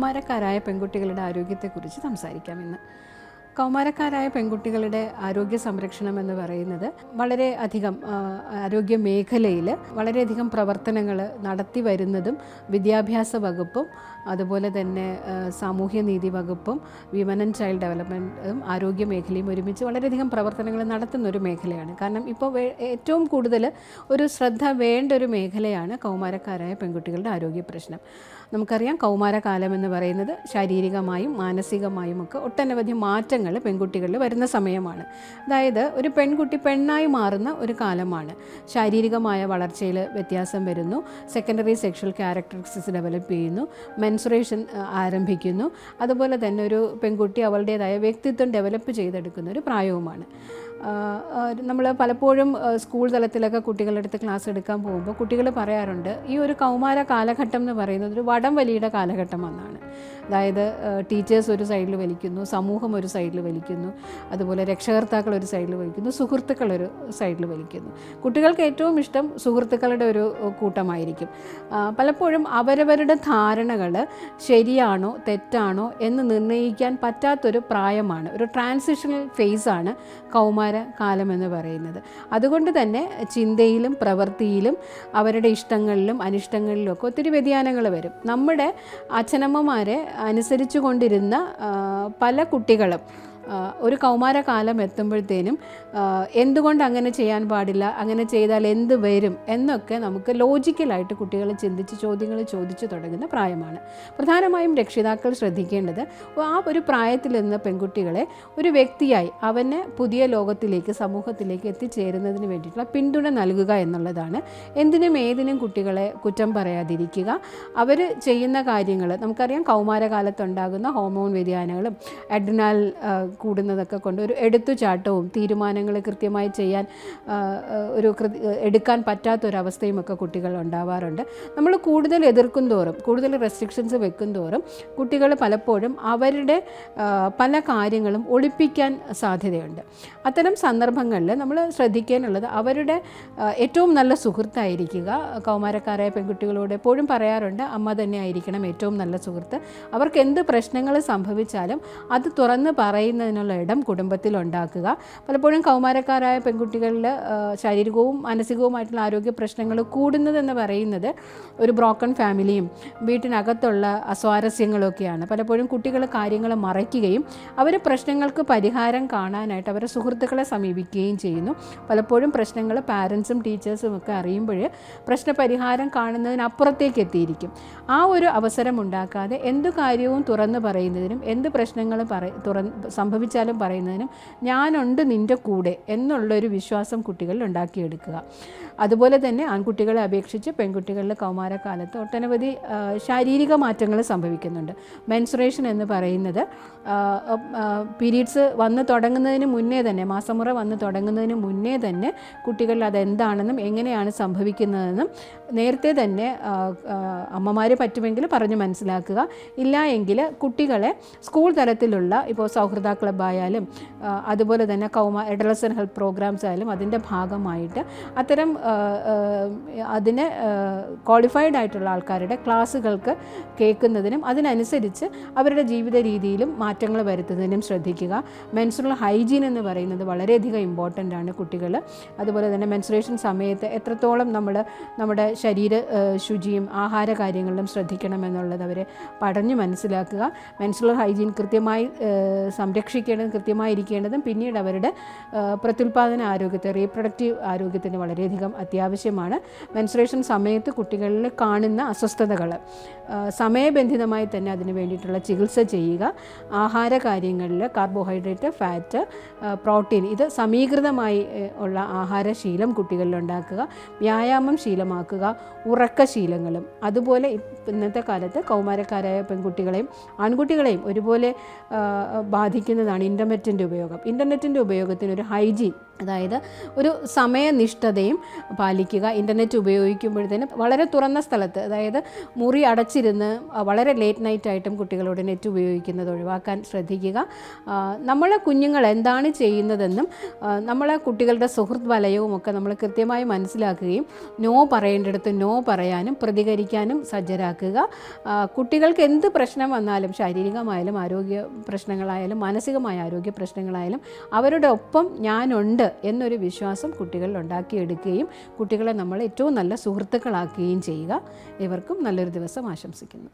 കൗമാരക്കാരായ പെൺകുട്ടികളുടെ ആരോഗ്യത്തെക്കുറിച്ച് സംസാരിക്കാം ഇന്ന്. കൗമാരക്കാരായ പെൺകുട്ടികളുടെ ആരോഗ്യ സംരക്ഷണം എന്ന് പറയുന്നത് വളരെയധികം ആരോഗ്യ മേഖലയിൽ വളരെയധികം പ്രവർത്തനങ്ങൾ നടത്തി വരുന്നതും വിദ്യാഭ്യാസ വകുപ്പും അതുപോലെ തന്നെ സാമൂഹ്യനീതി വകുപ്പും വിമൻ ആൻഡ് ചൈൽഡ് ഡെവലപ്മെൻറ്റും ആരോഗ്യ മേഖലയും ഒരുമിച്ച് വളരെയധികം പ്രവർത്തനങ്ങൾ നടത്തുന്നൊരു മേഖലയാണ്. കാരണം ഇപ്പോൾ ഏറ്റവും കൂടുതൽ ഒരു ശ്രദ്ധ വേണ്ട ഒരു മേഖലയാണ് കൗമാരക്കാരായ പെൺകുട്ടികളുടെ ആരോഗ്യ പ്രശ്നം. നമുക്കറിയാം, കൗമാരകാലം എന്ന് പറയുന്നത് ശാരീരികമായും മാനസികമായും ഒക്കെ ഒട്ടനവധി മാറ്റങ്ങൾ പെൺകുട്ടികളിൽ വരുന്ന സമയമാണ്. അതായത് ഒരു പെൺകുട്ടി പെണ്ണായി മാറുന്ന ഒരു കാലമാണ്. ശാരീരികമായ വളർച്ചയിൽ വ്യത്യാസം വരുന്നു, സെക്കൻഡറി സെക്ഷൽ ക്യാരക്ടറിസ്റ്റിക്സ് ഡെവലപ്പ് ചെയ്യുന്നു, മെൻസുറേഷൻ ആരംഭിക്കുന്നു. അതുപോലെ തന്നെ ഒരു പെൺകുട്ടി അവളുടേതായ വ്യക്തിത്വം ഡെവലപ്പ് ചെയ്തെടുക്കുന്ന ഒരു പ്രായവുമാണ്. നമ്മൾ പലപ്പോഴും സ്കൂൾ തലത്തിലൊക്കെ കുട്ടികളുടെ അടുത്ത് ക്ലാസ് എടുക്കാൻ പോകുമ്പോൾ കുട്ടികൾ പറയാറുണ്ട്, ഈ ഒരു കൗമാര കാലഘട്ടം എന്ന് പറയുന്നത് ഒരു വടം വലിയുടെ കാലഘട്ടം എന്നാണ്. അതായത് ടീച്ചേഴ്സ് ഒരു സൈഡിൽ വലിക്കുന്നു, സമൂഹം ഒരു സൈഡിൽ വലിക്കുന്നു, അതുപോലെ രക്ഷകർത്താക്കൾ ഒരു സൈഡിൽ വലിക്കുന്നു, സുഹൃത്തുക്കൾ ഒരു സൈഡിൽ വലിക്കുന്നു. കുട്ടികൾക്ക് ഏറ്റവും ഇഷ്ടം സുഹൃത്തുക്കളുടെ ഒരു കൂട്ടമായിരിക്കും. പലപ്പോഴും അവരവരുടെ ധാരണകൾ ശരിയാണോ തെറ്റാണോ എന്ന് നിർണ്ണയിക്കാൻ പറ്റാത്തൊരു പ്രായമാണ്, ഒരു ട്രാൻസിഷണൽ ഫേസാണ് കൗമാര കാലം എന്ന് പറയുന്നത്. അതുകൊണ്ട് തന്നെ ചിന്തയിലും പ്രവൃത്തിയിലും അവരുടെ ഇഷ്ടങ്ങളിലും അനിഷ്ടങ്ങളിലും ഒക്കെ ഒത്തിരി വ്യതിയാനങ്ങൾ വരും. നമ്മുടെ അച്ഛനമ്മമാരെ അനുസരിച്ചു കൊണ്ടിരുന്ന പല കുട്ടികളും ഒരു കൗമാരകാലം എത്തുമ്പോഴത്തേനും എന്തുകൊണ്ട് അങ്ങനെ ചെയ്യാൻ പാടില്ല, അങ്ങനെ ചെയ്താൽ എന്ത് വരും എന്നൊക്കെ നമുക്ക് ലോജിക്കലായിട്ട് കുട്ടികൾ ചിന്തിച്ച് ചോദ്യങ്ങൾ ചോദിച്ചു തുടങ്ങുന്ന പ്രായമാണ്. പ്രധാനമായും രക്ഷിതാക്കൾ ശ്രദ്ധിക്കേണ്ടത് ആ ഒരു പ്രായത്തിൽ നിന്ന് പെൺകുട്ടികളെ ഒരു വ്യക്തിയായി അവനെ പുതിയ ലോകത്തിലേക്ക് സമൂഹത്തിലേക്ക് എത്തിച്ചേരുന്നതിന് വേണ്ടിയിട്ടുള്ള പിന്തുണ നൽകുക എന്നുള്ളതാണ്. എന്തിനും ഏതിനും കുട്ടികളെ കുറ്റം പറയാതിരിക്കുക. അവർ ചെയ്യുന്ന കാര്യങ്ങൾ നമുക്കറിയാം, കൗമാരകാലത്തുണ്ടാകുന്ന ഹോർമോൺ വ്യതിയാനങ്ങളും അഡ്രിനാൽ കൂടുന്നതൊക്കെ കൊണ്ട് ഒരു എടുത്തുചാട്ടവും തീരുമാനങ്ങൾ കൃത്യമായി ചെയ്യാൻ എടുക്കാൻ പറ്റാത്തൊരവസ്ഥയും ഒക്കെ കുട്ടികൾ ഉണ്ടാവാറുണ്ട്. നമ്മൾ കൂടുതൽ എതിർക്കും തോറും, കൂടുതൽ റെസ്ട്രിക്ഷൻസ് വെക്കും തോറും കുട്ടികൾ പലപ്പോഴും അവരുടെ പല കാര്യങ്ങളും ഒളിപ്പിക്കാൻ സാധ്യതയുണ്ട്. അത്തരം സന്ദർഭങ്ങളിൽ നമ്മൾ ശ്രദ്ധിക്കാനുള്ളത് അവരുടെ ഏറ്റവും നല്ല സുഹൃത്തായിരിക്കുക. കൗമാരക്കാരായ പെൺകുട്ടികളോട് എപ്പോഴും പറയാറുണ്ട്, അമ്മ തന്നെ ആയിരിക്കണം ഏറ്റവും നല്ല സുഹൃത്ത്. അവർക്ക് എന്ത് പ്രശ്നങ്ങൾ സംഭവിച്ചാലും അത് തുറന്ന് പറയുന്നതിനുള്ള ഇടം കുടുംബത്തിൽ ഉണ്ടാക്കുക. പലപ്പോഴും കൗമാരക്കാരായ പെൺകുട്ടികളിൽ ശാരീരികവും മാനസികവുമായിട്ടുള്ള ആരോഗ്യ പ്രശ്നങ്ങൾ കൂടുന്നതെന്ന് പറയുന്നത് ഒരു ബ്രോക്കൺ ഫാമിലിയും വീട്ടിനകത്തുള്ള അസ്വാരസ്യങ്ങളൊക്കെയാണ്. പലപ്പോഴും കുട്ടികൾ കാര്യങ്ങൾ മറയ്ക്കുകയും അവർ പ്രശ്നങ്ങൾക്ക് പരിഹാരം കാണാനായിട്ട് അവരുടെ സുഹൃത്തുക്കളെ സമീപിക്കുകയും ചെയ്യുന്നു. പലപ്പോഴും പ്രശ്നങ്ങൾ പാരൻസും ടീച്ചേഴ്സും ഒക്കെ അറിയുമ്പോൾ പ്രശ്നപരിഹാരം കാണുന്നതിനപ്പുറത്തേക്ക് എത്തിയിരിക്കും. ആ ഒരു അവസരം ഉണ്ടാക്കാതെ എന്തു കാര്യവും തുറന്ന് പറയുന്നതിനും എന്ത് പ്രശ്നങ്ങൾ സംഭവിച്ചാലും പറയുന്നതിനും ഞാനുണ്ട് നിൻ്റെ കൂടെ എന്നുള്ളൊരു വിശ്വാസം കുട്ടികളിൽ ഉണ്ടാക്കിയെടുക്കുക. അതുപോലെ തന്നെ ആൺകുട്ടികളെ അപേക്ഷിച്ച് പെൺകുട്ടികളുടെ കൗമാരക്കാലത്ത് ഒട്ടനവധി ശാരീരിക മാറ്റങ്ങൾ സംഭവിക്കുന്നുണ്ട്. മെൻസുറേഷൻ എന്ന് പറയുന്നത് പീരീഡ്സ് വന്ന് തുടങ്ങുന്നതിന് മുന്നേ തന്നെ, മാസമുറ വന്ന് തുടങ്ങുന്നതിന് മുന്നേ തന്നെ കുട്ടികളിൽ അതെന്താണെന്നും എങ്ങനെയാണ് സംഭവിക്കുന്നതെന്നും നേരത്തെ തന്നെ അമ്മമാർ പറ്റുമെങ്കിൽ പറഞ്ഞ് മനസ്സിലാക്കുക. ഇല്ല എങ്കിൽ കുട്ടികളെ സ്കൂൾ തലത്തിലുള്ള ഇപ്പോൾ സൗഹൃദ ക്ലബ്ബായാലും അതുപോലെ തന്നെ അഡോളസന്റ് ഹെൽത്ത് പ്രോഗ്രാംസ് ആയാലും അതിൻ്റെ ഭാഗമായിട്ട് അത്തരം അതിന് ക്വാളിഫൈഡ് ആയിട്ടുള്ള ആൾക്കാരുടെ ക്ലാസ്സുകൾക്ക് കേൾക്കുന്നതിനും അതിനനുസരിച്ച് അവരുടെ ജീവിത രീതിയിലും മാറ്റങ്ങൾ വരുത്തുന്നതിനും ശ്രദ്ധിക്കുക. മെൻസ്ട്രുവൽ ഹൈജീൻ എന്ന് പറയുന്നത് വളരെയധികം ഇമ്പോർട്ടൻ്റ് ആണ് കുട്ടികൾ. അതുപോലെ തന്നെ മെൻസ്ട്രുവേഷൻ സമയത്ത് എത്രത്തോളം നമ്മുടെ ശരീര ശുചിയും ആഹാര കാര്യങ്ങളിലും ശ്രദ്ധിക്കണമെന്നുള്ളത് അവരെ പഠഞ്ഞു മനസ്സിലാക്കുക. മെൻസ്ട്രുവൽ ഹൈജീൻ കൃത്യമായി സംരക്ഷിക്കേണ്ടതും കൃത്യമായിരിക്കേണ്ടതും പിന്നീട് അവരുടെ പ്രത്യുൽപാദന ആരോഗ്യത്തെ, റീപ്രൊഡക്റ്റീവ് ആരോഗ്യത്തിന് വളരെയധികം അത്യാവശ്യമാണ്. മെൻസ്ട്രുവേഷൻ സമയത്ത് കുട്ടികളിൽ കാണുന്ന അസ്വസ്ഥതകൾ സമയബന്ധിതമായി തന്നെ അതിന് വേണ്ടിയിട്ടുള്ള ചികിത്സ ചെയ്യുക. ആഹാര കാര്യങ്ങളിൽ കാർബോഹൈഡ്രേറ്റ്, ഫാറ്റ്, പ്രോട്ടീൻ ഇത് സമീകൃതമായി ഉള്ള ആഹാരശീലം കുട്ടികളിൽ ഉണ്ടാക്കുക. വ്യായാമം ശീലമാക്കുക. ഉറക്കശീലങ്ങളും അതുപോലെ ഇന്നത്തെ കാലത്ത് കൗമാരക്കാരായ പെൺകുട്ടികളെയും ആൺകുട്ടികളെയും ഒരുപോലെ ബാധിക്കുന്നതാണ് ഇൻ്റർനെറ്റിൻ്റെ ഉപയോഗം. ഇൻ്റർനെറ്റിൻ്റെ ഉപയോഗത്തിനൊരു ഹൈജീൻ അതായത് ഒരു സമയനിഷ്ഠതയും പാലിക്കുക. ഇൻ്റർനെറ്റ് ഉപയോഗിക്കുമ്പോഴത്തേനും വളരെ തുറന്ന സ്ഥലത്ത്, അതായത് മുറി അടച്ചിരുന്ന് വളരെ ലേറ്റ് നൈറ്റായിട്ടും കുട്ടികളോട് നെറ്റ് ഉപയോഗിക്കുന്നത് ഒഴിവാക്കാൻ ശ്രദ്ധിക്കുക. നമ്മളെ കുഞ്ഞുങ്ങൾ എന്താണ് ചെയ്യുന്നതെന്നും നമ്മളെ കുട്ടികളുടെ സുഹൃത്ത് വലയവും ഒക്കെ നമ്മൾ കൃത്യമായി മനസ്സിലാക്കുകയും നോ പറയേണ്ടിടത്ത് നോ പറയാനും പ്രതികരിക്കാനും സജ്ജരാക്കുക. കുട്ടികൾക്ക് എന്ത് പ്രശ്നം വന്നാലും, ശാരീരികമായാലും ആരോഗ്യ പ്രശ്നങ്ങളായാലും മാനസികമായ ആരോഗ്യ പ്രശ്നങ്ങളായാലും അവരുടെ ഒപ്പം ഞാനുണ്ട് എന്നൊരു വിശ്വാസം കുട്ടികളിൽ ഉണ്ടാക്കിയെടുക്കുകയും കുട്ടികളെ നമ്മൾ ഏറ്റവും നല്ല സുഹൃത്തുക്കളാക്കുകയും ചെയ്യുക. ഇവർക്കും നല്ലൊരു ദിവസം ആശംസിക്കുന്നു.